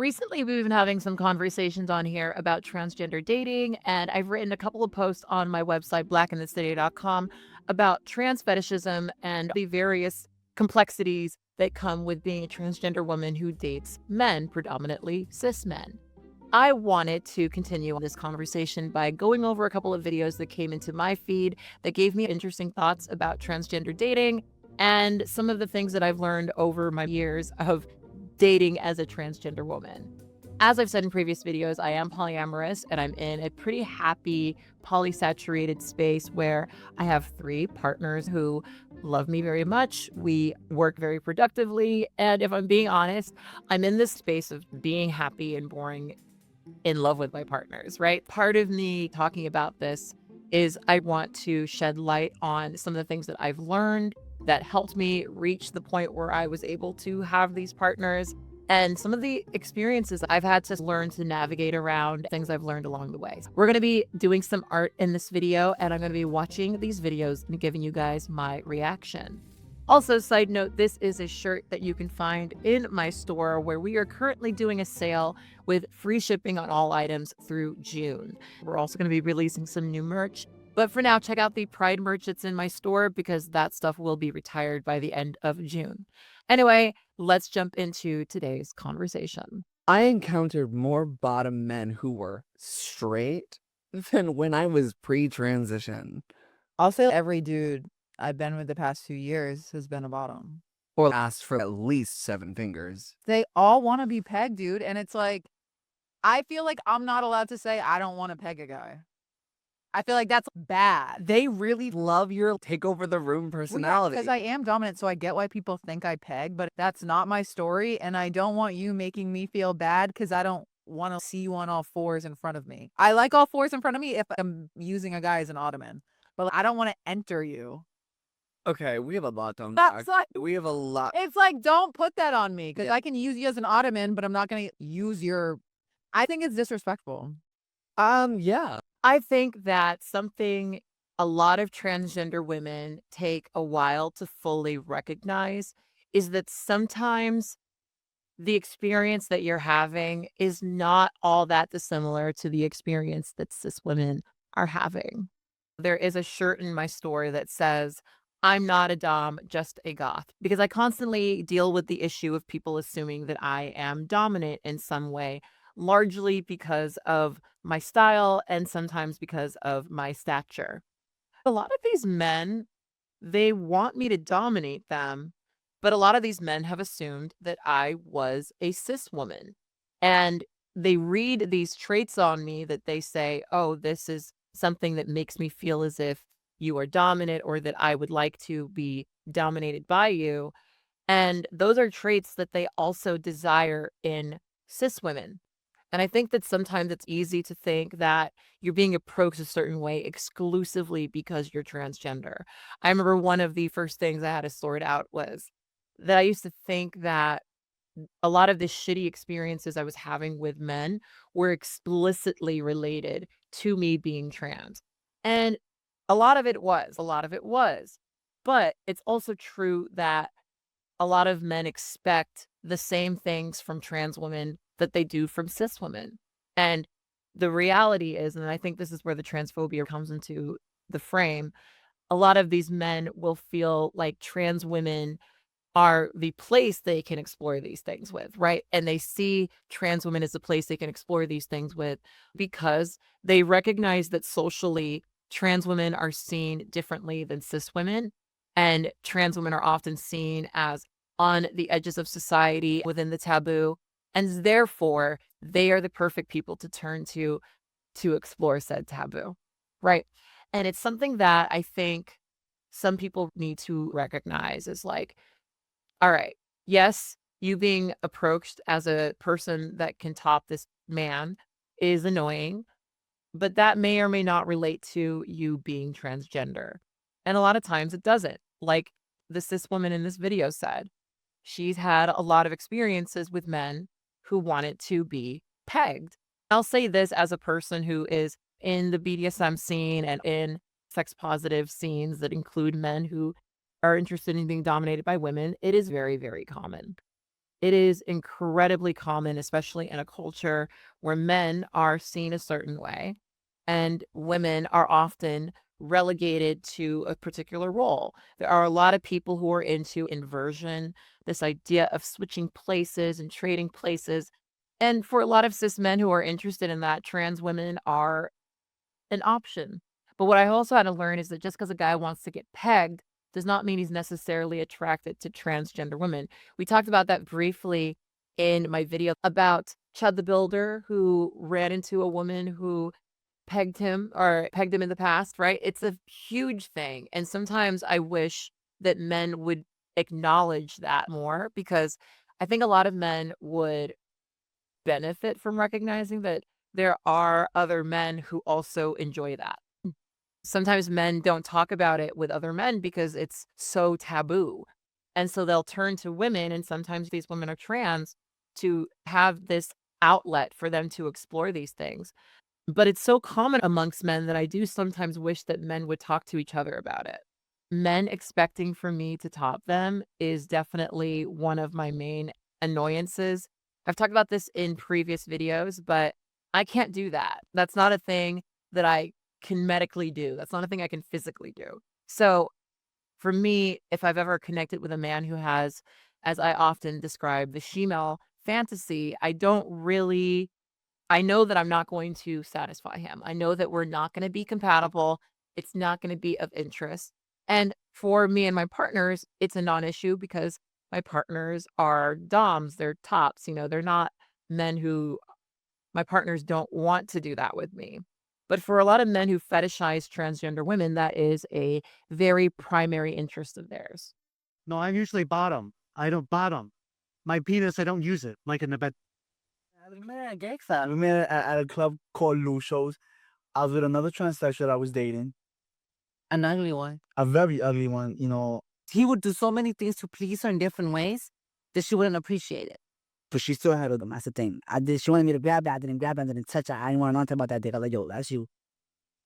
Recently, we've been having some conversations on here about transgender dating, and I've written a couple of posts on my website, blackeinthecity.com, about trans fetishism and the various complexities that come with being a transgender woman who dates men, predominantly cis men. I wanted to continue this conversation by going over a couple of videos that came into my feed that gave me interesting thoughts about transgender dating and some of the things that I've learned over my years of dating as a transgender woman. As I've said in previous videos, I am polyamorous and I'm in a pretty happy polysaturated space where I have 3 partners who love me very much. We work very productively. And if I'm being honest, I'm in this space of being happy and boring in love with my partners, right? Part of me talking about this is I want to shed light on some of the things that I've learned that helped me reach the point where I was able to have these partners and some of the experiences I've had to learn to navigate around things I've learned along the way. We're going to be doing some art in this video, and I'm going to be watching these videos and giving you guys my reaction. Also, side note, this is a shirt that you can find in my store where we are currently doing a sale with free shipping on all items through June. We're also going to be releasing some new merch. But for now, check out the Pride merch that's in my store because that stuff will be retired by the end of June. Anyway, let's jump into today's conversation. I encountered more bottom men who were straight than when I was pre-transition I'll say every dude I've been with the past few years has been a bottom. or asked for at least 7 fingers. They all want to be pegged, dude. And it's like, I feel like I'm not allowed to say I don't want to peg a guy. I feel like that's bad. They really love your take over the room personality. Because I am dominant, so I get why people think I peg, but that's not my story. And I don't want you making me feel bad because I don't want to see you on all fours in front of me. I like all fours in front of me if I'm using a guy as an ottoman, but I don't want to enter you. Okay, we have a lot to That's unpack. like, We have a lot. it's like, don't put that on me because I can use you as an ottoman, but I'm not going to use your. I think it's disrespectful. Yeah. I think that something a lot of transgender women take a while to fully recognize is that sometimes the experience that you're having is not all that dissimilar to the experience that cis women are having. There is a shirt in my store that says, I'm not a dom, just a goth, because I constantly deal with the issue of people assuming that I am dominant in some way, largely because of my style and sometimes because of my stature. A lot of these men, they want me to dominate them, but a lot of these men have assumed that I was a cis woman. And they read these traits on me that they say, oh, this is something that makes me feel as if you are dominant or that I would like to be dominated by you. And those are traits that they also desire in cis women. And I think that sometimes it's easy to think that you're being approached a certain way exclusively because you're transgender. I remember one of the first things I had to sort out was that I used to think that a lot of the shitty experiences I was having with men were explicitly related to me being trans. And a lot of it was. But it's also true that a lot of men expect the same things from trans women that they do from cis women. And the reality is, and I think this is where the transphobia comes into the frame, a lot of these men will feel like trans women are the place they can explore these things with, right? And they see trans women as a place they can explore these things with because they recognize that socially trans women are seen differently than cis women. And trans women are often seen as on the edges of society within the taboo. And therefore, they are the perfect people to turn to explore said taboo, right? And it's something that I think some people need to recognize is like, all right, yes, you being approached as a person that can top this man is annoying, but that may or may not relate to you being transgender. And a lot of times it doesn't. Like the cis woman in this video said, she's had a lot of experiences with men who wanted to be pegged. I'll say this as a person who is in the BDSM scene and in sex positive scenes that include men who are interested in being dominated by women. It is very, very common. It is incredibly common, especially in a culture where men are seen a certain way and women are often relegated to a particular role. There are a lot of people who are into inversion, this idea of switching places and trading places. And for a lot of cis men who are interested in that, trans women are an option. But what I also had to learn is that just because a guy wants to get pegged does not mean he's necessarily attracted to transgender women. We talked about that briefly in my video about Chud the Builder, who ran into a woman who pegged him or pegged him in the past, right? It's a huge thing. And sometimes I wish that men would acknowledge that more, because I think a lot of men would benefit from recognizing that there are other men who also enjoy that. Sometimes men don't talk about it with other men because it's so taboo. And so they'll turn to women, and sometimes these women are trans, to have this outlet for them to explore these things. But it's so common amongst men that I do sometimes wish that men would talk to each other about it. Men expecting for me to top them is definitely one of my main annoyances. I've talked about this in previous videos, but I can't do that. That's not a thing that I can medically do. That's not a thing I can physically do. So for me, if I've ever connected with a man who has, as I often describe, the shemale fantasy, I know that I'm not going to satisfy him. I know that we're not going to be compatible. It's not going to be of interest. And for me and my partners, it's a non-issue because my partners are doms, they're tops, they're not men who my partners don't want to do that with me. But for a lot of men who fetishize transgender women, that is a very primary interest of theirs. No, I'm usually bottom. I don't bottom. My penis, I don't use it, like in the bed. We met at a club called Lucios. I was with another transsexual I was dating, An ugly one. a very ugly one, you know, He would do so many things to please her in different ways that she wouldn't appreciate it. but she still had them. That's the thing. She wanted me to grab that. I didn't grab it. I didn't touch her. I didn't want to know anything about that dick. I was like, yo, that's you.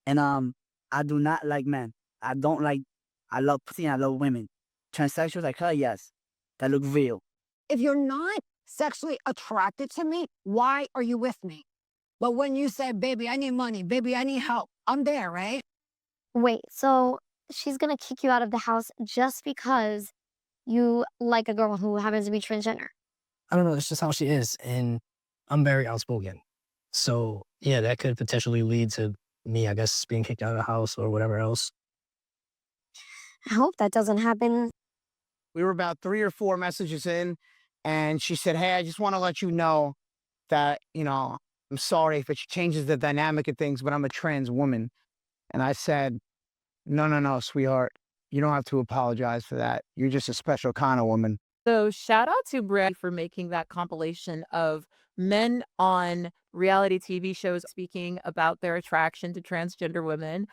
And I do not like men. I don't like. I love pussy and I love women. Transsexuals like her, yes, that look real. If you're not sexually attracted to me, why are you with me? But when you say, baby, I need money, baby, I need help, I'm there, right? Wait, so she's gonna kick you out of the house just because you like a girl who happens to be transgender? I don't know. It's just how she is, and I'm very outspoken. So yeah, that could potentially lead to me, I guess, being kicked out of the house or whatever else. I hope that doesn't happen. We were about 3 or 4 messages in, and she said, "Hey, I just want to let you know that, I'm sorry if it changes the dynamic of things, but I'm a trans woman." And I said, "No, no, no, sweetheart. You don't have to apologize for that. You're just a special kind of woman." So shout out to Brad for making that compilation of men on reality TV shows speaking about their attraction to transgender women.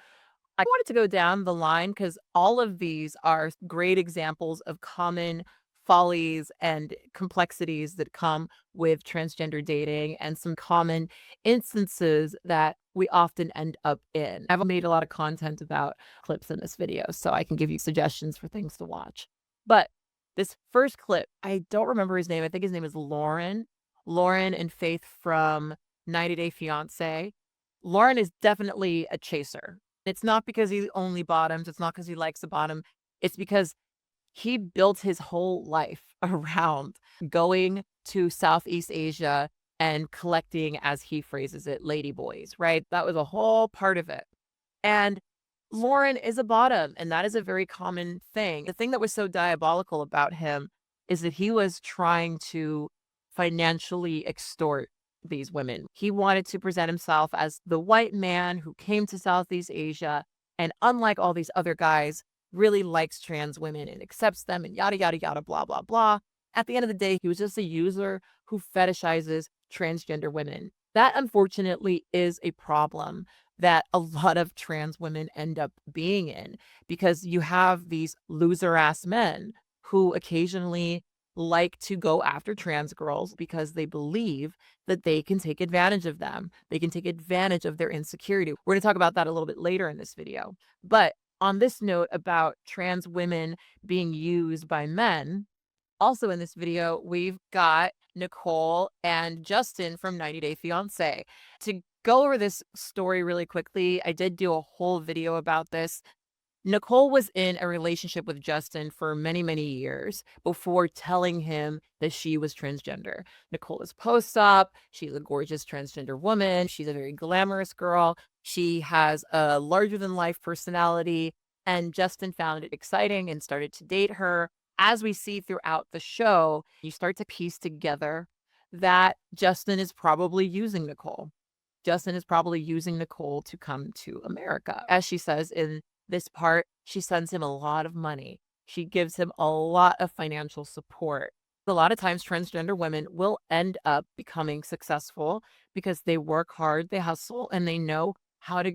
I wanted to go down the line because all of these are great examples of common follies and complexities that come with transgender dating and some common instances that we often end up in. I've made a lot of content about clips in this video, so I can give you suggestions for things to watch. But this first clip, I don't remember his name. I think his name is Lauren. Lauren and Faith from 90 Day Fiancé. Lauren is definitely a chaser. It's not because he only bottoms. It's not because he likes the bottom. It's because he built his whole life around going to Southeast Asia and collecting, as he phrases it, ladyboys, right? That was a whole part of it. And Lauren is a bottom, and that is a very common thing. The thing that was so diabolical about him is that he was trying to financially extort these women. He wanted to present himself as the white man who came to Southeast Asia, and unlike all these other guys, really likes trans women and accepts them and yada, yada, yada, blah, blah, blah. At the end of the day, he was just a user who fetishizes transgender women. That, unfortunately, is a problem that a lot of trans women end up being in, because you have these loser-ass men who occasionally like to go after trans girls because they believe that they can take advantage of them. They can take advantage of their insecurity. We're going to talk about that a little bit later in this video. But on this note about trans women being used by men, Also in this video, we've got Nicole and Justin from 90 Day Fiancé. To go over this story really quickly, I did do a whole video about this. Nicole was in a relationship with Justin for many, many years before telling him that she was transgender. Nicole is post-op. She's a gorgeous transgender woman. She's a very glamorous girl. She has a larger-than-life personality, and Justin found it exciting and started to date her. As we see throughout the show, you start to piece together that Justin is probably using Nicole. Justin is probably using Nicole to come to America. As she says in this part, she sends him a lot of money. She gives him a lot of financial support. A lot of times, transgender women will end up becoming successful because they work hard, they hustle, and they know how to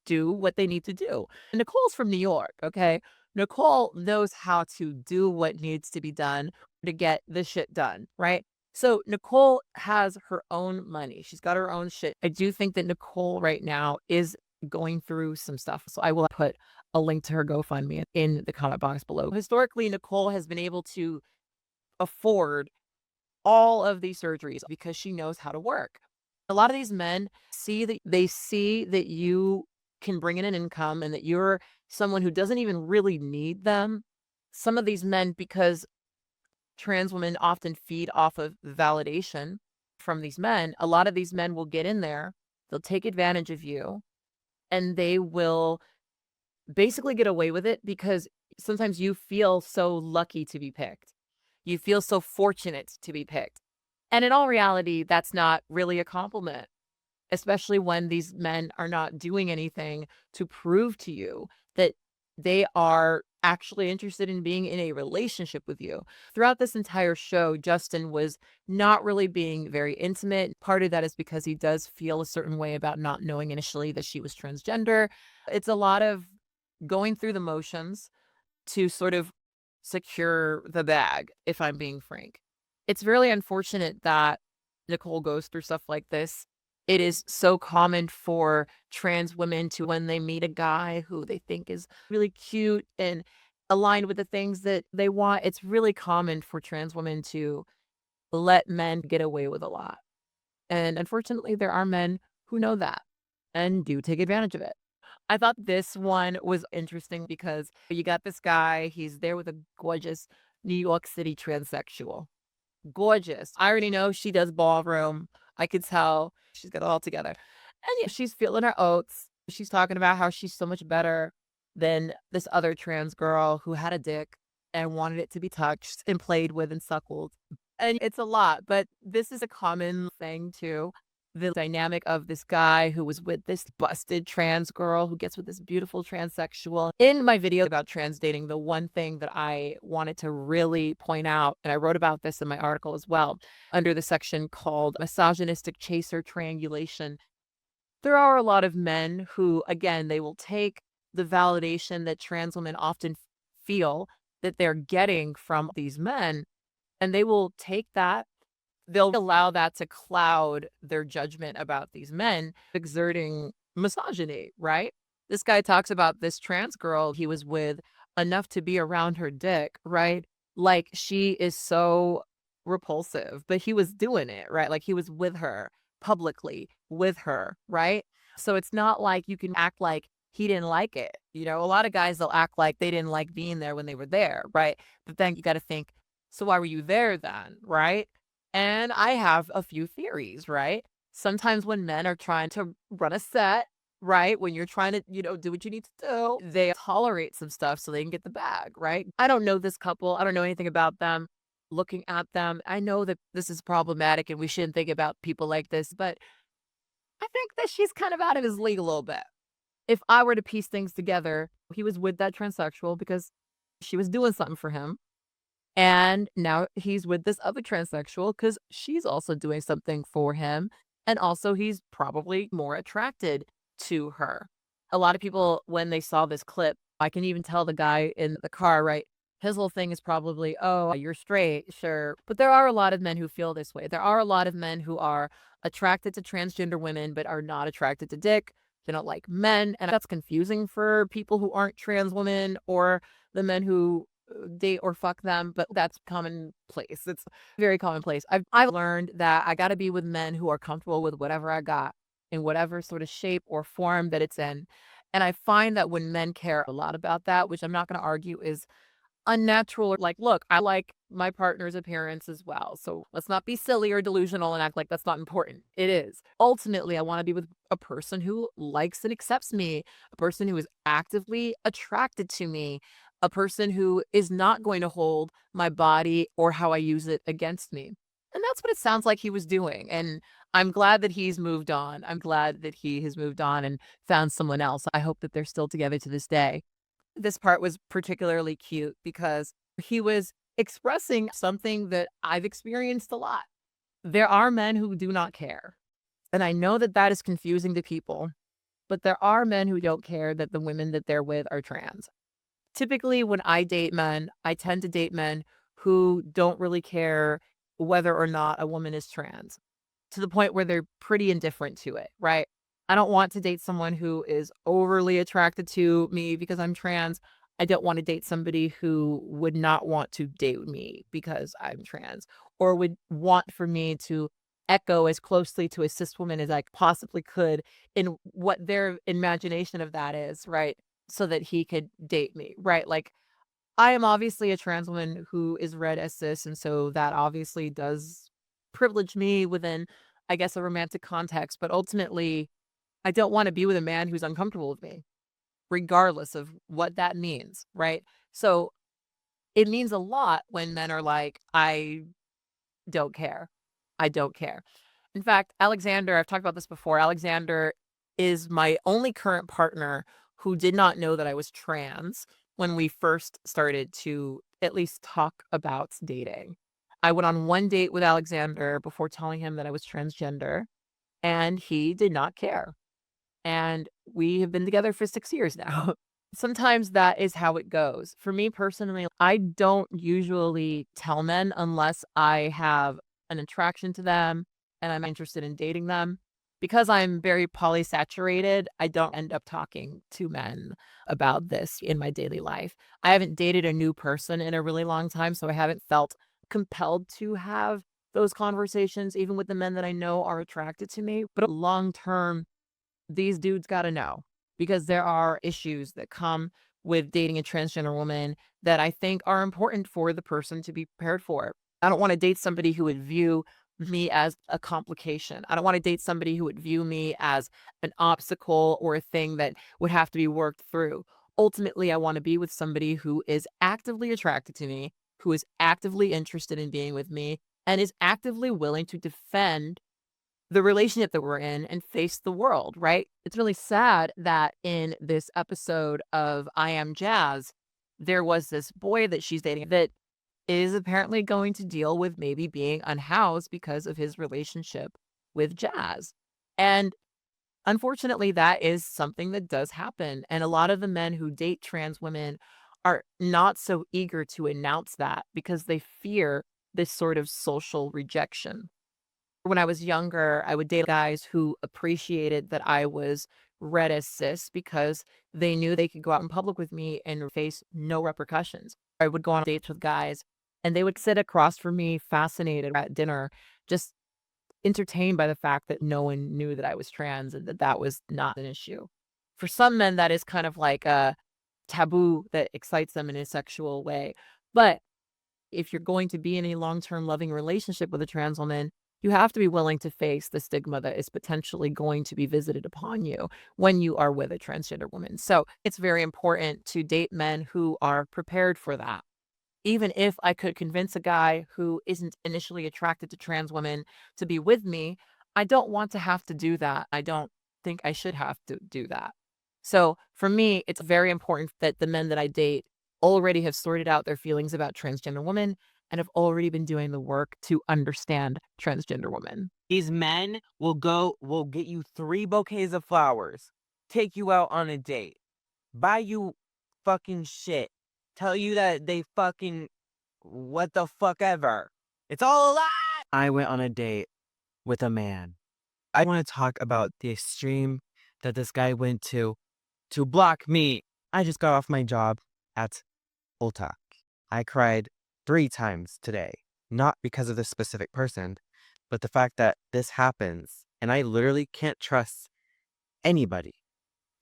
do what they need to do. Nicole's from New York, okay? Nicole knows how to do what needs to be done to get the shit done, right? So Nicole has her own money. She's got her own shit. I do think that Nicole right now is going through some stuff. So I will put a link to her GoFundMe in the comment box below. Historically, Nicole has been able to afford all of these surgeries because she knows how to work. A lot of these men see that you can bring in an income and that you're someone who doesn't even really need them. Some of these men, because trans women often feed off of validation from these men, a lot of these men will get in there, they'll take advantage of you, and they will basically get away with it because sometimes you feel so lucky to be picked. You feel so fortunate to be picked. And in all reality, that's not really a compliment, especially when these men are not doing anything to prove to you that they are actually interested in being in a relationship with you. Throughout this entire show, Justin was not really being very intimate. Part of that is because he does feel a certain way about not knowing initially that she was transgender. It's a lot of going through the motions to sort of secure the bag, if I'm being frank. It's really unfortunate that Nicole goes through stuff like this. It is so common for trans women to, when they meet a guy who they think is really cute and aligned with the things that they want, it's really common for trans women to let men get away with a lot. And unfortunately, there are men who know that and do take advantage of it. I thought this one was interesting because you got this guy, he's there with a gorgeous New York City transsexual. Gorgeous. I already know she does ballroom. I could tell she's got it all together. And yeah, she's feeling her oats. She's talking about how she's so much better than this other trans girl who had a dick and wanted it to be touched and played with and suckled. And it's a lot, but this is a common thing too. The dynamic of this guy who was with this busted trans girl who gets with this beautiful transsexual. In my video about trans dating, the one thing that I wanted to really point out, and I wrote about this in my article as well, under the section called Misogynistic Chaser Triangulation, there are a lot of men who, again, they will take the validation that trans women often feel that they're getting from these men, and they will take that. They'll allow that to cloud their judgment about these men exerting misogyny, right? This guy talks about this trans girl he was with enough to be around her dick, right? Like she is so repulsive, but he was doing it, right? Like he was with her publicly, with her, right? So it's not like you can act like he didn't like it. You know, a lot of guys, they'll act like they didn't like being there when they were there, right? But then you got to think, so why were you there then, right? And I have a few theories, right? Sometimes when men are trying to run a set, right? When you're trying to, do what you need to do, they tolerate some stuff so they can get the bag, right? I don't know this couple. I don't know anything about them. Looking at them, I know that this is problematic and we shouldn't think about people like this, but I think that she's kind of out of his league a little bit. If I were to piece things together, he was with that transsexual because she was doing something for him. And now he's with this other transsexual because she's also doing something for him. And also he's probably more attracted to her. A lot of people, when they saw this clip, I can even tell the guy in the car, right? His whole thing is probably, oh, you're straight, sure. But there are a lot of men who feel this way. There are a lot of men who are attracted to transgender women, but are not attracted to dick. They don't like men. And that's confusing for people who aren't trans women or the men who date or fuck them, but that's commonplace. It's very commonplace. I've learned that I got to be with men who are comfortable with whatever I got in whatever sort of shape or form that it's in. And I find that when men care a lot about that, which I'm not going to argue is unnatural. Like, look, I like my partner's appearance as well. So let's not be silly or delusional and act like that's not important. It is. Ultimately, I want to be with a person who likes and accepts me, a person who is actively attracted to me, a person who is not going to hold my body or how I use it against me. And that's what it sounds like he was doing. And I'm glad that he's moved on. I'm glad that he has moved on and found someone else. I hope that they're still together to this day. This part was particularly cute because he was expressing something that I've experienced a lot. There are men who do not care. And I know that that is confusing to people, but there are men who don't care that the women that they're with are trans. Typically, when I date men, I tend to date men who don't really care whether or not a woman is trans to the point where they're pretty indifferent to it, right? I don't want to date someone who is overly attracted to me because I'm trans. I don't want to date somebody who would not want to date me because I'm trans or would want for me to echo as closely to a cis woman as I possibly could in what their imagination of that is, right? So that he could date me, right? Like, I am obviously a trans woman who is read as cis, and so that obviously does privilege me within, I guess, a romantic context. But ultimately, I don't want to be with a man who's uncomfortable with me, regardless of what that means, right? So it means a lot when men are like, I don't care. I don't care. In fact, Alexander, I've talked about this before. Alexander is my only current partner who did not know that I was trans when we first started to at least talk about dating. I went on one date with Alexander before telling him that I was transgender, and he did not care. And we have been together for 6 years now. Sometimes that is how it goes. For me personally, I don't usually tell men unless I have an attraction to them and I'm interested in dating them. Because I'm very polysaturated, I don't end up talking to men about this in my daily life. I haven't dated a new person in a really long time, so I haven't felt compelled to have those conversations, even with the men that I know are attracted to me. But long term, these dudes got to know because there are issues that come with dating a transgender woman that I think are important for the person to be prepared for. I don't want to date somebody who would view me as a complication. I don't want to date somebody who would view me as an obstacle or a thing that would have to be worked through. Ultimately, I want to be with somebody who is actively attracted to me, who is actively interested in being with me, and is actively willing to defend the relationship that we're in and face the world, right? It's really sad that in this episode of I Am Jazz, there was this boy that she's dating that is apparently going to deal with maybe being unhoused because of his relationship with Jazz. And unfortunately, that is something that does happen. And a lot of the men who date trans women are not so eager to announce that because they fear this sort of social rejection. When I was younger, I would date guys who appreciated that I was read as cis because they knew they could go out in public with me and face no repercussions. I would go on dates with guys and they would sit across from me, fascinated at dinner, just entertained by the fact that no one knew that I was trans and that that was not an issue. For some men, that is kind of like a taboo that excites them in a sexual way. But if you're going to be in a long-term loving relationship with a trans woman, you have to be willing to face the stigma that is potentially going to be visited upon you when you are with a transgender woman. So it's very important to date men who are prepared for that. Even if I could convince a guy who isn't initially attracted to trans women to be with me, I don't want to have to do that. I don't think I should have to do that. So for me, it's very important that the men that I date already have sorted out their feelings about transgender women and have already been doing the work to understand transgender women. These men will get you 3 bouquets of flowers, take you out on a date, buy you fucking shit, tell you that they fucking what the fuck ever. It's all a lie. I went on a date with a man. I want to talk about the extreme that this guy went to block me. I just got off my job at Ulta. I cried 3 times today, not because of this specific person, but the fact that this happens, and I literally can't trust anybody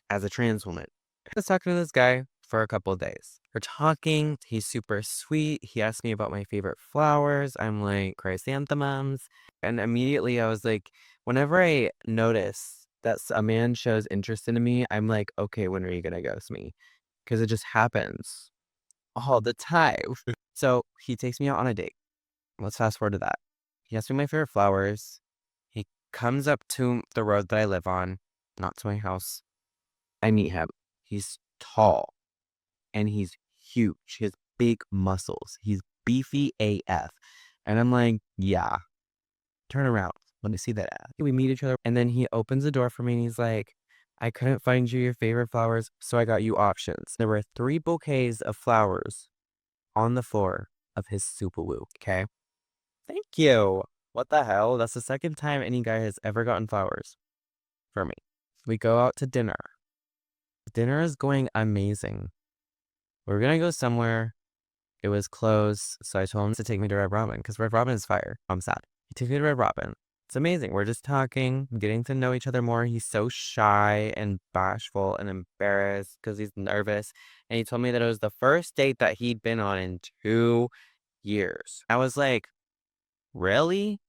as a trans woman. I was talking to this guy for a couple of days. We're talking, he's super sweet. He asked me about my favorite flowers. I'm like, chrysanthemums. And immediately I was like, whenever I notice that a man shows interest in me, I'm like, okay, when are you gonna ghost me? Because it just happens all the time. So he takes me out on a date. Let's fast forward to that. He asks me my favorite flowers. He comes up to the road that I live on, not to my house. I meet him. He's tall and he's huge. He has big muscles. He's beefy AF. And I'm like, yeah, turn around. Let me see that ass. We meet each other and then he opens the door for me and he's like, I couldn't find you your favorite flowers, so I got you options. There were 3 bouquets of flowers on the floor of his Subaru, okay? Thank you. What the hell? That's the second time any guy has ever gotten flowers for me. We go out to dinner. Dinner is going amazing. We're gonna go somewhere. It was closed, so I told him to take me to Red Robin because Red Robin is fire. I'm sad. He took me to Red Robin. It's amazing. We're just talking, getting to know each other more. He's so shy and bashful and embarrassed because he's nervous. And he told me that it was the first date that he'd been on in 2 years. I was like, really?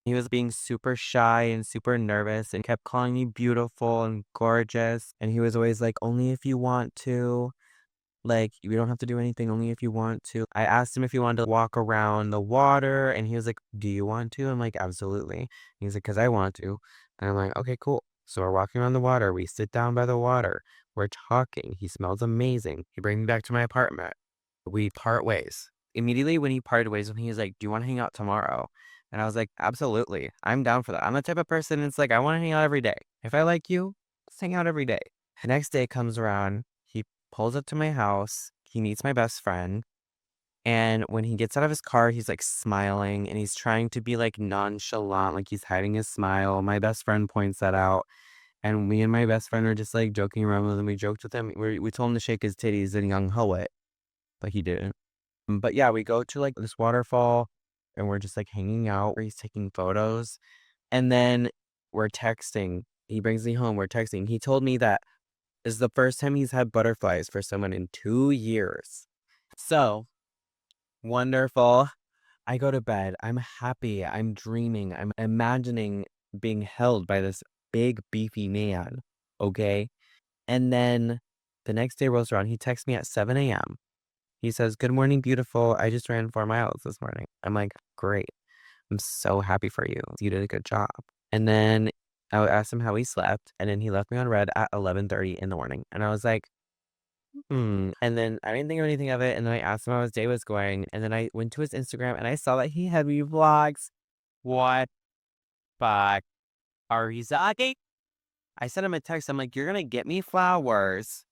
He was being super shy and super nervous and kept calling me beautiful and gorgeous. And he was always like, only if you want to. Like, you don't have to do anything, only if you want to. I asked him if he wanted to walk around the water, and he was like, do you want to? I'm like, absolutely. He's like, because I want to. And I'm like, okay, cool. So we're walking around the water. We sit down by the water. We're talking. He smells amazing. He brings me back to my apartment. We part ways. Immediately when he parted ways with me, he was like, do you want to hang out tomorrow? And I was like, absolutely. I'm down for that. I'm the type of person, it's like, I want to hang out every day. If I like you, let's hang out every day. The next day comes around. He pulls up to my house. He meets my best friend. And when he gets out of his car, he's like smiling and he's trying to be like nonchalant, like he's hiding his smile. My best friend points that out. And me and my best friend are just like joking around with him. We joked with him. We told him to shake his titties and young hoe it, but he didn't. But yeah, we go to like this waterfall and we're just like hanging out where he's taking photos. And then we're texting. He brings me home. We're texting. He told me that this is the first time he's had butterflies for someone in 2 years. So wonderful. I go to bed. I'm happy. I'm dreaming. I'm imagining being held by this big, beefy man. Okay. And then the next day rolls around. He texts me at 7 a.m. He says, good morning, beautiful. I just ran 4 miles this morning. I'm like, great. I'm so happy for you. You did a good job. And then I asked him how he slept. And then he left me on red at 11:30 in the morning. And I was like, And then I didn't think of anything of it. And then I asked him how his day was going. And then I went to his Instagram and I saw that he had me vlogs. What fuck are you talking? I sent him a text. I'm like, you're going to get me flowers.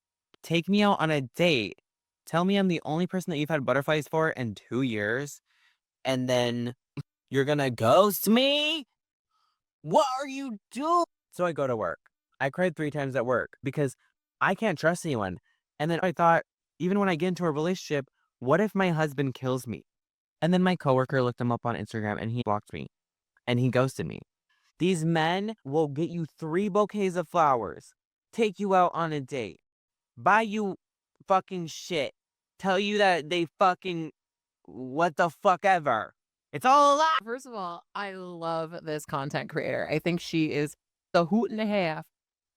Take me out on a date. Tell me I'm the only person that you've had butterflies for in 2 years. And then you're going to ghost me? What are you doing? So I go to work. I cried 3 times at work because I can't trust anyone. And then I thought, even when I get into a relationship, what if my husband kills me? And then my coworker looked him up on Instagram and he blocked me and he ghosted me. These men will get you 3 bouquets of flowers, take you out on a date, buy you fucking shit, tell you that they fucking what the fuck ever. It's all a lie. First of all, I love this content creator. I think she is the hoot and a half.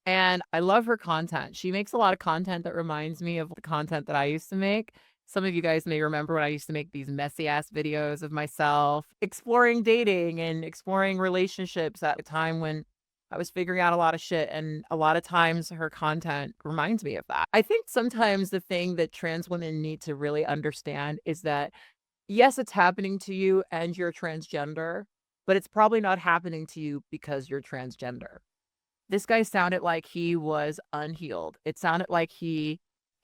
And I love her content. She makes a lot of content that reminds me of the content that I used to make. Some of you guys may remember when I used to make these messy ass videos of myself exploring dating and exploring relationships at a time when I was figuring out a lot of shit. And a lot of times her content reminds me of that. I think sometimes the thing that trans women need to really understand is that, yes, it's happening to you and you're transgender, but it's probably not happening to you because you're transgender. This guy sounded like he was unhealed. It sounded like he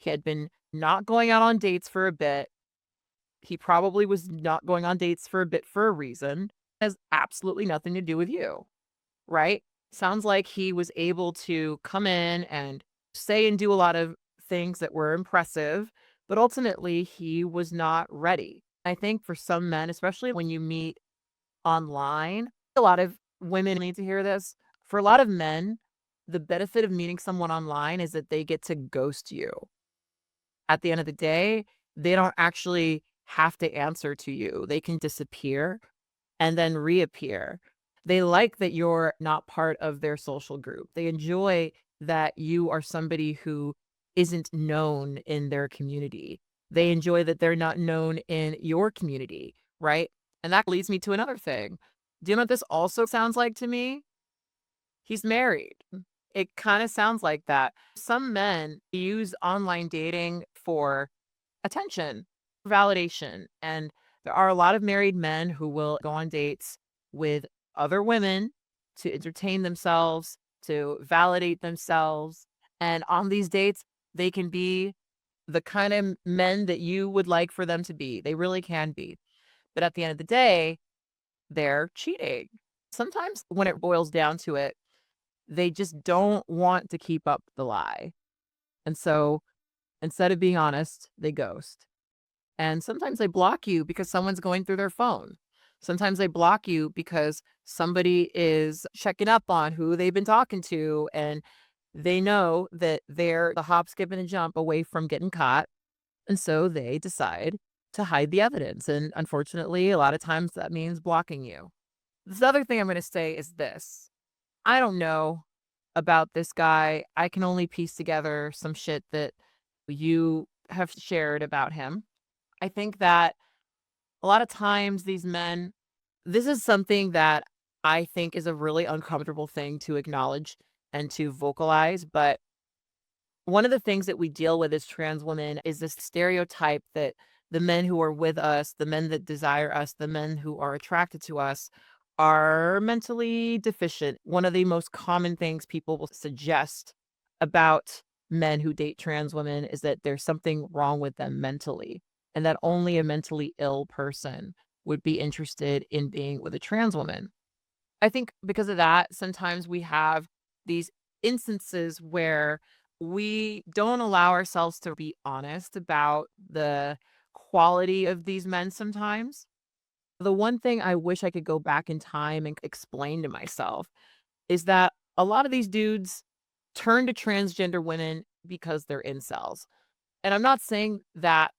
had been not going out on dates for a bit. He probably was not going on dates for a bit for a reason. It has absolutely nothing to do with you, right? Sounds like he was able to come in and say and do a lot of things that were impressive, but ultimately he was not ready. I think for some men, especially when you meet online, a lot of women need to hear this. For a lot of men, the benefit of meeting someone online is that they get to ghost you. At the end of the day, they don't actually have to answer to you. They can disappear and then reappear. They like that you're not part of their social group. They enjoy that you are somebody who isn't known in their community. They enjoy that they're not known in your community, right? And that leads me to another thing. Do you know what this also sounds like to me? He's married. It kind of sounds like that. Some men use online dating for attention, validation. And there are a lot of married men who will go on dates with other women to entertain themselves, to validate themselves. And on these dates, they can be the kind of men that you would like for them to be. They really can be. But at the end of the day, they're cheating. Sometimes when it boils down to it, they just don't want to keep up the lie. And so instead of being honest, they ghost. And sometimes they block you because someone's going through their phone. Sometimes they block you because somebody is checking up on who they've been talking to, and they know that they're the hop, skip, and a jump away from getting caught. And so they decide to hide the evidence. And unfortunately, a lot of times that means blocking you. This other thing I'm going to say is this. I don't know about this guy. I can only piece together some shit that you have shared about him. I think that a lot of times these men, this is something that I think is a really uncomfortable thing to acknowledge and to vocalize. But one of the things that we deal with as trans women is this stereotype that the men who are with us, the men that desire us, the men who are attracted to us are mentally deficient. One of the most common things people will suggest about men who date trans women is that there's something wrong with them mentally, and that only a mentally ill person would be interested in being with a trans woman. I think because of that, sometimes we have these instances where we don't allow ourselves to be honest about the quality of these men sometimes. The one thing I wish I could go back in time and explain to myself is that a lot of these dudes turn to transgender women because they're incels. And I'm not saying that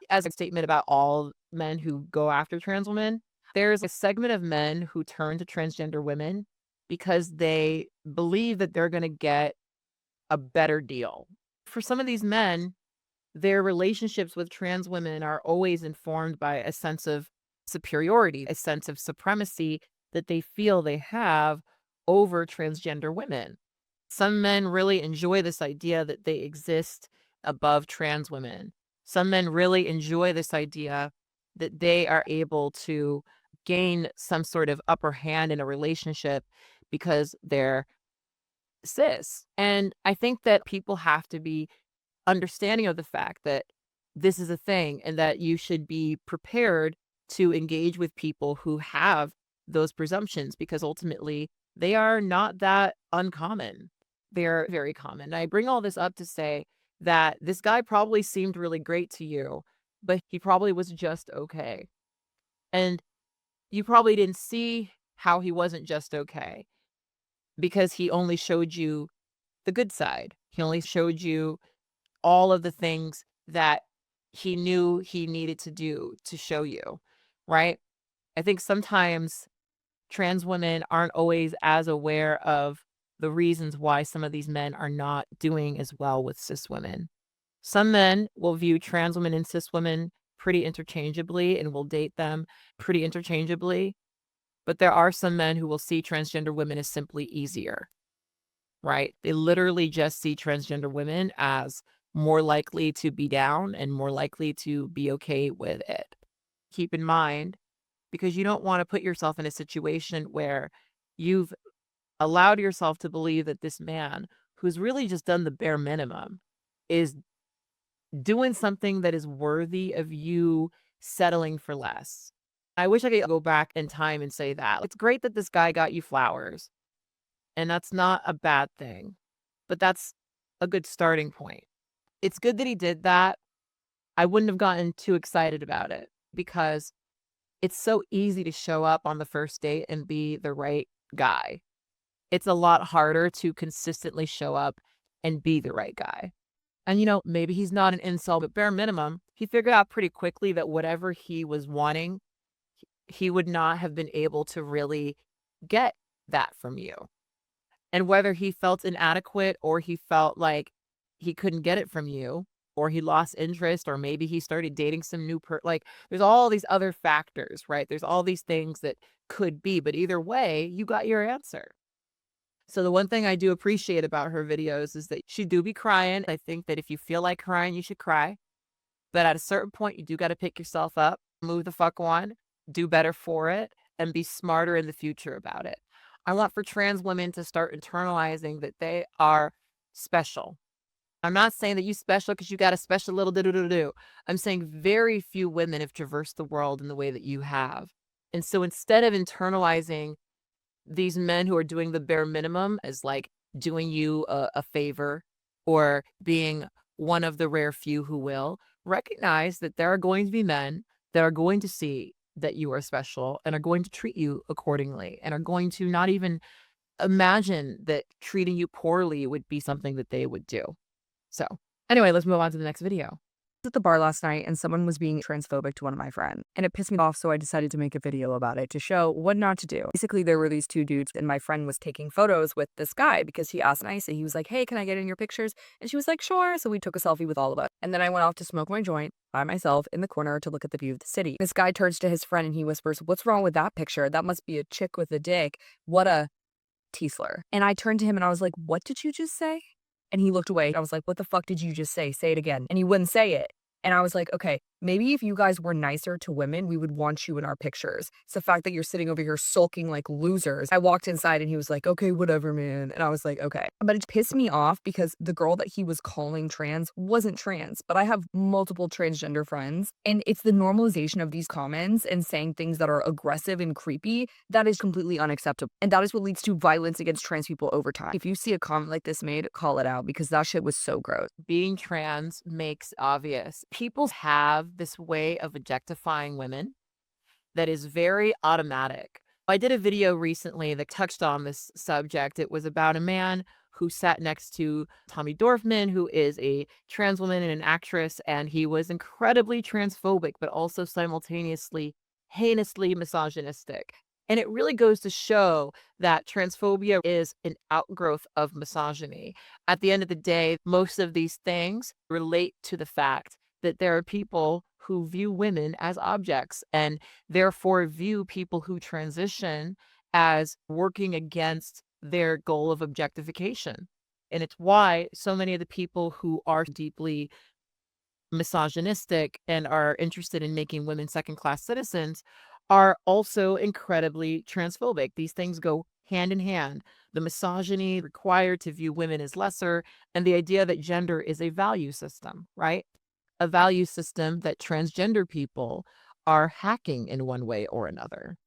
as a statement about all men who go after trans women. There's a segment of men who turn to transgender women because they believe that they're going to get a better deal. For some of these men, their relationships with trans women are always informed by a sense of superiority, a sense of supremacy that they feel they have over transgender women. Some men really enjoy this idea that they exist above trans women. Some men really enjoy this idea that they are able to gain some sort of upper hand in a relationship because they're cis. And I think that people have to be understanding of the fact that this is a thing and that you should be prepared to engage with people who have those presumptions, because ultimately they are not that uncommon. They're very common. I bring all this up to say that this guy probably seemed really great to you, but he probably was just okay. And you probably didn't see how he wasn't just okay because he only showed you the good side. He only showed you all of the things that he knew he needed to do to show you, right? I think sometimes trans women aren't always as aware of the reasons why some of these men are not doing as well with cis women. Some men will view trans women and cis women pretty interchangeably and will date them pretty interchangeably. But there are some men who will see transgender women as simply easier, right? They literally just see transgender women as more likely to be down and more likely to be okay with it. Keep in mind, because you don't want to put yourself in a situation where you've allowed yourself to believe that this man, who's really just done the bare minimum, is doing something that is worthy of you settling for less. I wish I could go back in time and say that. It's great that this guy got you flowers, and that's not a bad thing, but that's a good starting point. It's good that he did that, I wouldn't have gotten too excited about it because it's so easy to show up on the first date and be the right guy. It's a lot harder to consistently show up and be the right guy. And, maybe he's not an incel, but bare minimum, he figured out pretty quickly that whatever he was wanting, he would not have been able to really get that from you. And whether he felt inadequate or he felt like he couldn't get it from you, or he lost interest, or maybe he started dating some new like, there's all these other factors, right? There's all these things that could be, but either way, you got your answer. So the one thing I do appreciate about her videos is that she do be crying. I think that if you feel like crying, you should cry. But at a certain point, you do got to pick yourself up, move the fuck on, do better for it, and be smarter in the future about it. I want for trans women to start internalizing that they are special. I'm not saying that you special because you got a special little do-do-do-do. I'm saying very few women have traversed the world in the way that you have. And so instead of internalizing these men who are doing the bare minimum as like doing you a favor or being one of the rare few who will, recognize that there are going to be men that are going to see that you are special and are going to treat you accordingly and are going to not even imagine that treating you poorly would be something that they would do. So anyway, let's move on to the next video. At the bar last night and someone was being transphobic to one of my friends and it pissed me off, so I decided to make a video about it to show what not to do. Basically, there were these two dudes and my friend was taking photos with this guy because he asked nicely. He was like, "Hey, can I get in your pictures?" And she was like, "Sure." So we took a selfie with all of us. And then I went off to smoke my joint by myself in the corner to look at the view of the city. This guy turns to his friend and he whispers, "What's wrong with that picture? That must be a chick with a dick. What a T-slur." And I turned to him and I was like, "What did you just say?" And he looked away. I was like, "What the fuck did you just say? Say it again." And he wouldn't say it. And I was like, okay, maybe if you guys were nicer to women, we would want you in our pictures. It's the fact that you're sitting over here sulking like losers. I walked inside and he was like, "Okay, whatever, man." And I was like, okay. But it pissed me off because the girl that he was calling trans wasn't trans. But I have multiple transgender friends. And it's the normalization of these comments and saying things that are aggressive and creepy that is completely unacceptable. And that is what leads to violence against trans people over time. If you see a comment like this made, call it out because that shit was so gross. Being trans makes obvious. People have this way of objectifying women that is very automatic. I did a video recently that touched on this subject. It was about a man who sat next to Tommy Dorfman, who is a trans woman and an actress, and he was incredibly transphobic, but also simultaneously heinously misogynistic. And it really goes to show that transphobia is an outgrowth of misogyny. At the end of the day, most of these things relate to the fact that there are people who view women as objects and therefore view people who transition as working against their goal of objectification. And it's why so many of the people who are deeply misogynistic and are interested in making women second-class citizens are also incredibly transphobic. These things go hand in hand. The misogyny required to view women as lesser and the idea that gender is a value system, right? A value system that transgender people are hacking in one way or another.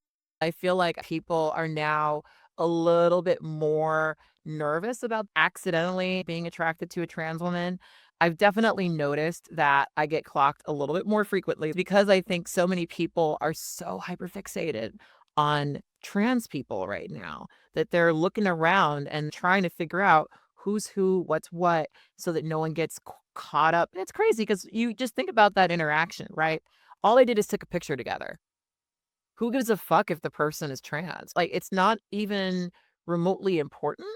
I feel like people are now a little bit more nervous about accidentally being attracted to a trans woman. I've definitely noticed that I get clocked a little bit more frequently because I think so many people are so hyperfixated on trans people right now that they're looking around and trying to figure out who's who, what's what, so that no one gets caught up. It's crazy because you just think about that interaction, right? All they did is took a picture together. Who gives a fuck if the person is trans? Like, it's not even remotely important.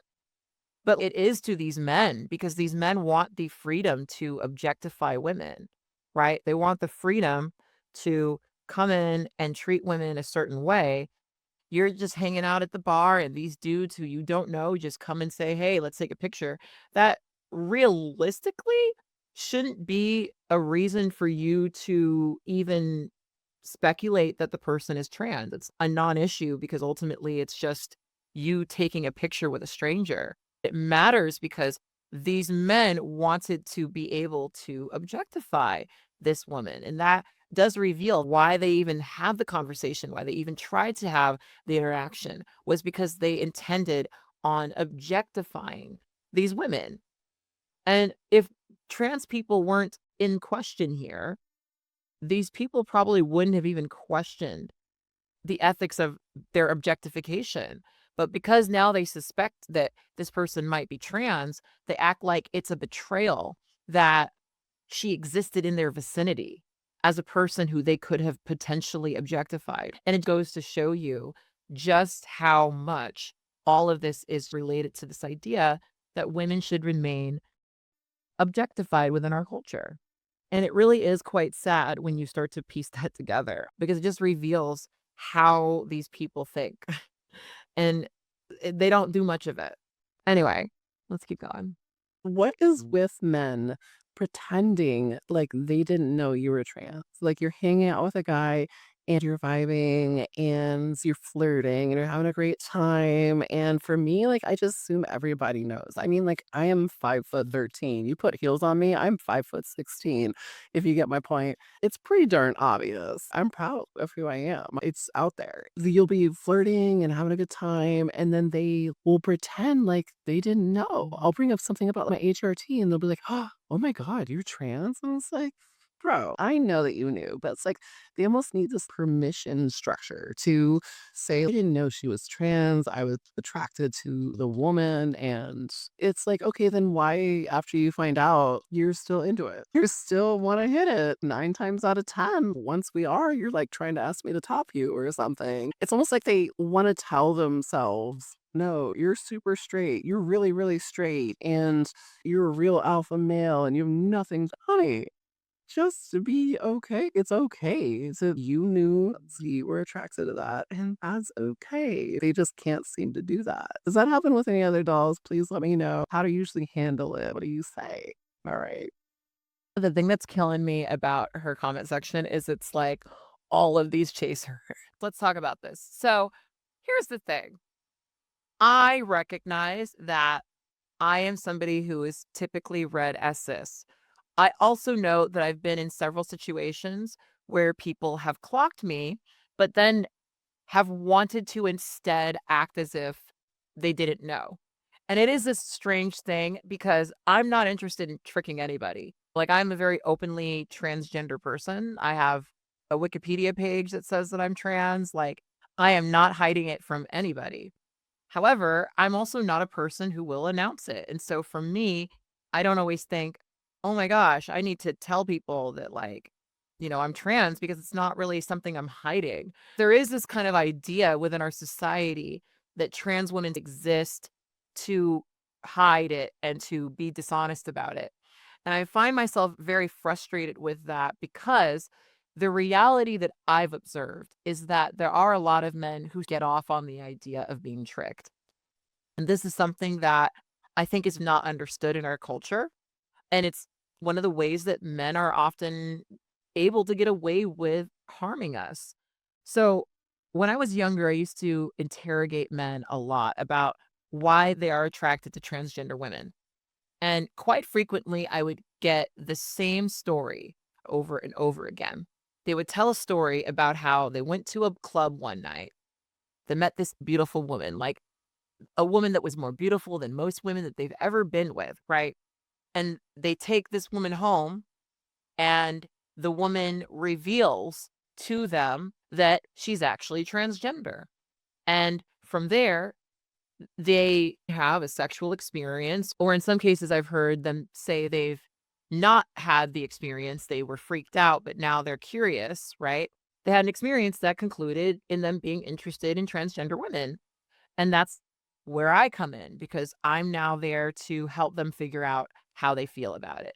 But it is to these men because these men want the freedom to objectify women, right? They want the freedom to come in and treat women a certain way. You're just hanging out at the bar and these dudes who you don't know just come and say, "Hey, let's take a picture." That realistically shouldn't be a reason for you to even speculate that the person is trans. It's a non-issue because ultimately it's just you taking a picture with a stranger. It matters because these men wanted to be able to objectify this woman. And that does reveal why they even have the conversation, why they even tried to have the interaction, was because they intended on objectifying these women. And if trans people weren't in question here, these people probably wouldn't have even questioned the ethics of their objectification. But because now they suspect that this person might be trans, they act like it's a betrayal that she existed in their vicinity as a person who they could have potentially objectified. And it goes to show you just how much all of this is related to this idea that women should remain objectified within our culture. And it really is quite sad when you start to piece that together because it just reveals how these people think. And they don't do much of it. Anyway, let's keep going. What is with men pretending like they didn't know you were trans? Like you're hanging out with a guy and you're vibing and you're flirting and you're having a great time. And for me, like I just assume everybody knows. I mean, like I am 5'13". You put heels on me, I'm 5'16", if you get my point. It's pretty darn obvious. I'm proud of who I am. It's out there. You'll be flirting and having a good time, and then they will pretend like they didn't know. I'll bring up something about my HRT, and they'll be like, "Oh my God, you're trans?" And it's like, bro, I know that you knew, but it's like they almost need this permission structure to say, I didn't know she was trans. I was attracted to the woman. And it's like, okay, then why, after you find out, you're still into it? You still want to hit it 9 times out of 10. Once we are, you're like trying to ask me to top you or something. It's almost like they want to tell themselves, no, you're super straight. You're really, really straight. And you're a real alpha male and you have nothing to hide. Just to be okay. It's okay. So you knew you were attracted to that, and that's okay. They just can't seem to do that. Does that happen with any other dolls? Please let me know. How do you usually handle it? What do you say? All right. The thing that's killing me about her comment section is it's like all of these chasers. Let's talk about this. So here's the thing. I recognize that I am somebody who is typically read as cis. I also know that I've been in several situations where people have clocked me, but then have wanted to instead act as if they didn't know. And it is this strange thing because I'm not interested in tricking anybody. Like, I'm a very openly transgender person. I have a Wikipedia page that says that I'm trans. Like, I am not hiding it from anybody. However, I'm also not a person who will announce it. And so for me, I don't always think, oh my gosh, I need to tell people that, like, I'm trans because it's not really something I'm hiding. There is this kind of idea within our society that trans women exist to hide it and to be dishonest about it. And I find myself very frustrated with that because the reality that I've observed is that there are a lot of men who get off on the idea of being tricked. And this is something that I think is not understood in our culture. And it's one of the ways that men are often able to get away with harming us. So when I was younger, I used to interrogate men a lot about why they are attracted to transgender women. And quite frequently, I would get the same story over and over again. They would tell a story about how they went to a club one night. They met this beautiful woman, like a woman that was more beautiful than most women that they've ever been with, right? And they take this woman home, and the woman reveals to them that she's actually transgender. And from there, they have a sexual experience, or in some cases, I've heard them say they've not had the experience. They were freaked out, but now they're curious, right? They had an experience that concluded in them being interested in transgender women. And that's where I come in because I'm now there to help them figure out how they feel about it.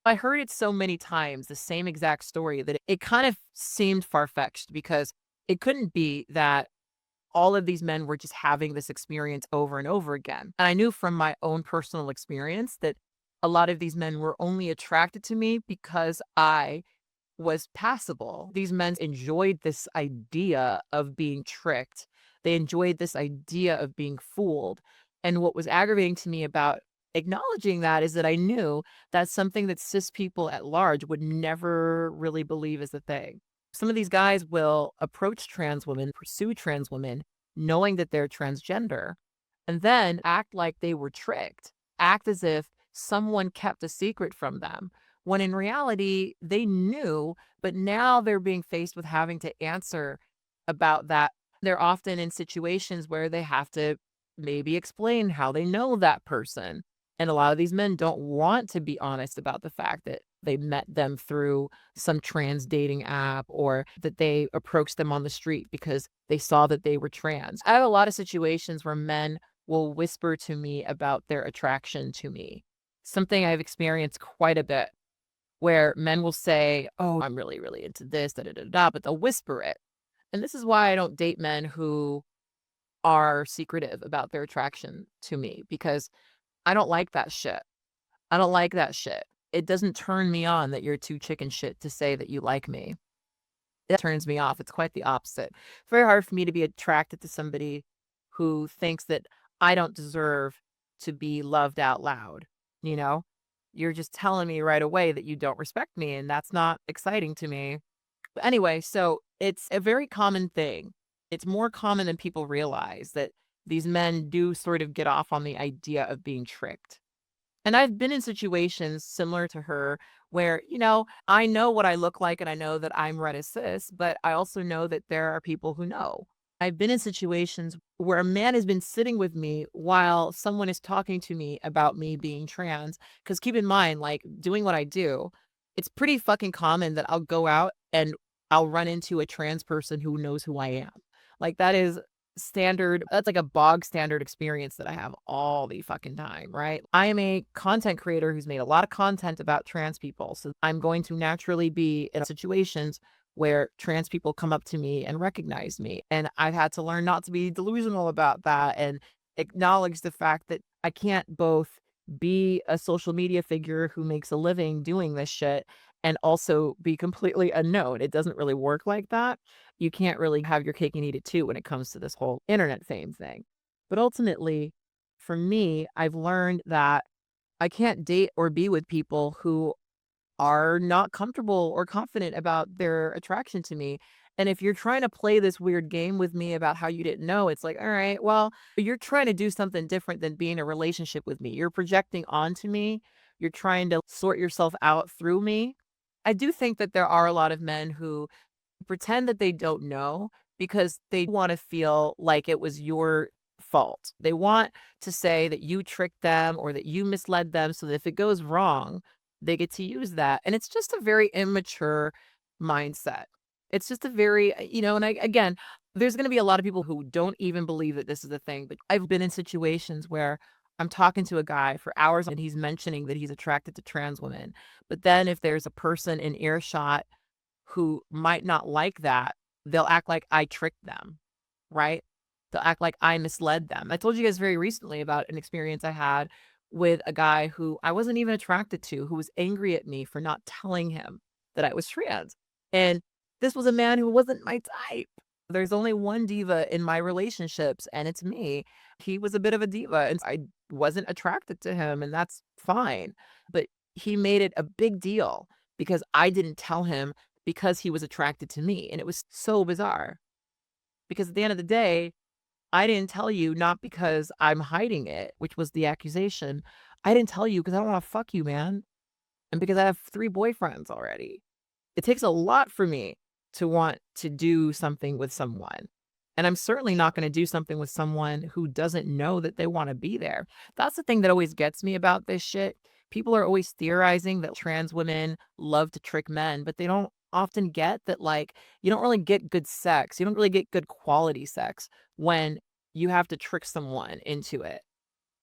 I heard it so many times, the same exact story, that it kind of seemed far-fetched because it couldn't be that all of these men were just having this experience over and over again. And I knew from my own personal experience that a lot of these men were only attracted to me because I was passable. These men enjoyed this idea of being tricked. They enjoyed this idea of being fooled. And what was aggravating to me about acknowledging that is that I knew that's something that cis people at large would never really believe is a thing. Some of these guys will approach trans women, pursue trans women, knowing that they're transgender, and then act like they were tricked, act as if someone kept a secret from them, when in reality, they knew, but now they're being faced with having to answer about that. They're often in situations where they have to maybe explain how they know that person. And a lot of these men don't want to be honest about the fact that they met them through some trans dating app or that they approached them on the street because they saw that they were trans. I have a lot of situations where men will whisper to me about their attraction to me. Something I've experienced quite a bit where men will say, "Oh, I'm really, really into this, da da da da," but they'll whisper it. And this is why I don't date men who are secretive about their attraction to me because I don't like that shit. I don't like that shit. It doesn't turn me on that you're too chicken shit to say that you like me. It turns me off. It's quite the opposite. It's very hard for me to be attracted to somebody who thinks that I don't deserve to be loved out loud. You know, you're just telling me right away that you don't respect me, and that's not exciting to me. But anyway, so it's a very common thing. It's more common than people realize that these men do sort of get off on the idea of being tricked. And I've been in situations similar to her where, I know what I look like and I know that I'm red as cis, but I also know that there are people who know. I've been in situations where a man has been sitting with me while someone is talking to me about me being trans. Because keep in mind, like doing what I do, it's pretty fucking common that I'll go out and I'll run into a trans person who knows who I am. Like that is standard. That's like a bog standard experience that I have all the fucking time, right? I am a content creator who's made a lot of content about trans people. So I'm going to naturally be in situations where trans people come up to me and recognize me. And I've had to learn not to be delusional about that and acknowledge the fact that I can't both be a social media figure who makes a living doing this shit and also be completely unknown. It doesn't really work like that. You can't really have your cake and eat it too when it comes to this whole internet fame thing. But ultimately, for me, I've learned that I can't date or be with people who are not comfortable or confident about their attraction to me. And if you're trying to play this weird game with me about how you didn't know, it's like, all right, well, you're trying to do something different than being in a relationship with me. You're projecting onto me. You're trying to sort yourself out through me. I do think that there are a lot of men who pretend that they don't know because they want to feel like it was your fault. They want to say that you tricked them or that you misled them so that if it goes wrong, they get to use that. And it's just a very immature mindset. It's just a very, and again, there's going to be a lot of people who don't even believe that this is a thing. But I've been in situations where I'm talking to a guy for hours and he's mentioning that he's attracted to trans women. But then if there's a person in earshot who might not like that, they'll act like I tricked them, right? They'll act like I misled them. I told you guys very recently about an experience I had with a guy who I wasn't even attracted to, who was angry at me for not telling him that I was trans. And this was a man who wasn't my type. There's only one diva in my relationships, and it's me. He was a bit of a diva, and I wasn't attracted to him, and that's fine. But he made it a big deal because I didn't tell him because he was attracted to me. And it was so bizarre because at the end of the day, I didn't tell you not because I'm hiding it, which was the accusation. I didn't tell you because I don't want to fuck you, man. And because I have 3 boyfriends already. It takes a lot for me to want to do something with someone. And I'm certainly not going to do something with someone who doesn't know that they want to be there. That's the thing that always gets me about this shit. People are always theorizing that trans women love to trick men, but they don't often get that, like, you don't really get good sex. You don't really get good quality sex when you have to trick someone into it.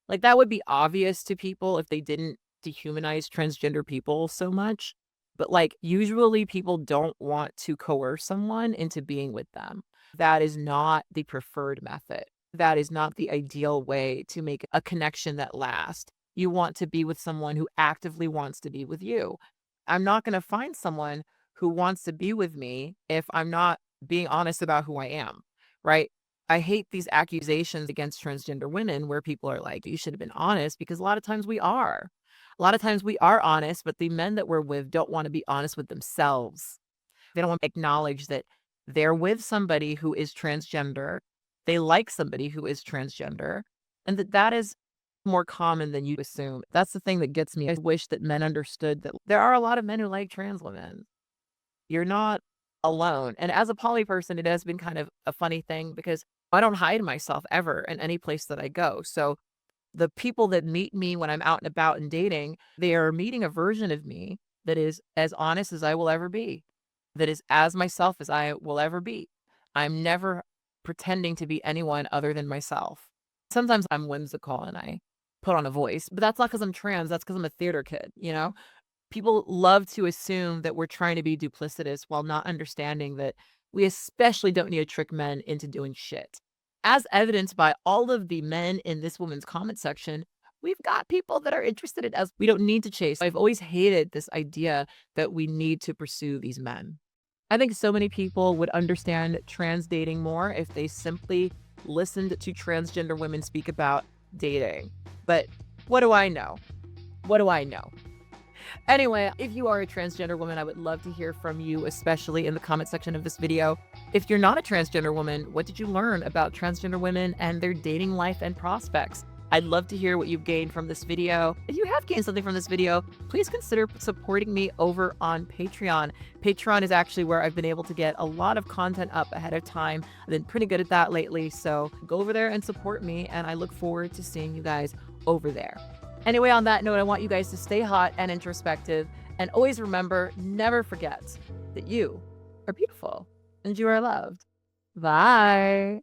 Like, that would be obvious to people if they didn't dehumanize transgender people so much. But, like, usually people don't want to coerce someone into being with them. That is not the preferred method. That is not the ideal way to make a connection that lasts. You want to be with someone who actively wants to be with you. I'm not going to find someone who wants to be with me if I'm not being honest about who I am, right? I hate these accusations against transgender women where people are like, you should have been honest, because a lot of times we are. A lot of times we are honest, but the men that we're with don't want to be honest with themselves. They don't want to acknowledge that they're with somebody who is transgender. They like somebody who is transgender, and that is more common than you assume. That's the thing that gets me. I wish that men understood that there are a lot of men who like trans women. You're not alone. And as a poly person, it has been kind of a funny thing because I don't hide myself ever in any place that I go. So the people that meet me when I'm out and about and dating, they are meeting a version of me that is as honest as I will ever be, that is as myself as I will ever be. I'm never pretending to be anyone other than myself. Sometimes I'm whimsical and I put on a voice, but that's not because I'm trans. That's because I'm a theater kid, you know? People love to assume that we're trying to be duplicitous while not understanding that we especially don't need to trick men into doing shit. As evidenced by all of the men in this woman's comment section, we've got people that are interested in us. We don't need to chase. I've always hated this idea that we need to pursue these men. I think so many people would understand trans dating more if they simply listened to transgender women speak about dating. But what do I know? What do I know? Anyway, if you are a transgender woman, I would love to hear from you, especially in the comment section of this video. If you're not a transgender woman, what did you learn about transgender women and their dating life and prospects? I'd love to hear what you've gained from this video. If you have gained something from this video, please consider supporting me over on Patreon. Patreon is actually where I've been able to get a lot of content up ahead of time. I've been pretty good at that lately, so go over there and support me, and I look forward to seeing you guys over there. Anyway, on that note, I want you guys to stay hot and introspective, and always remember, never forget that you are beautiful and you are loved. Bye.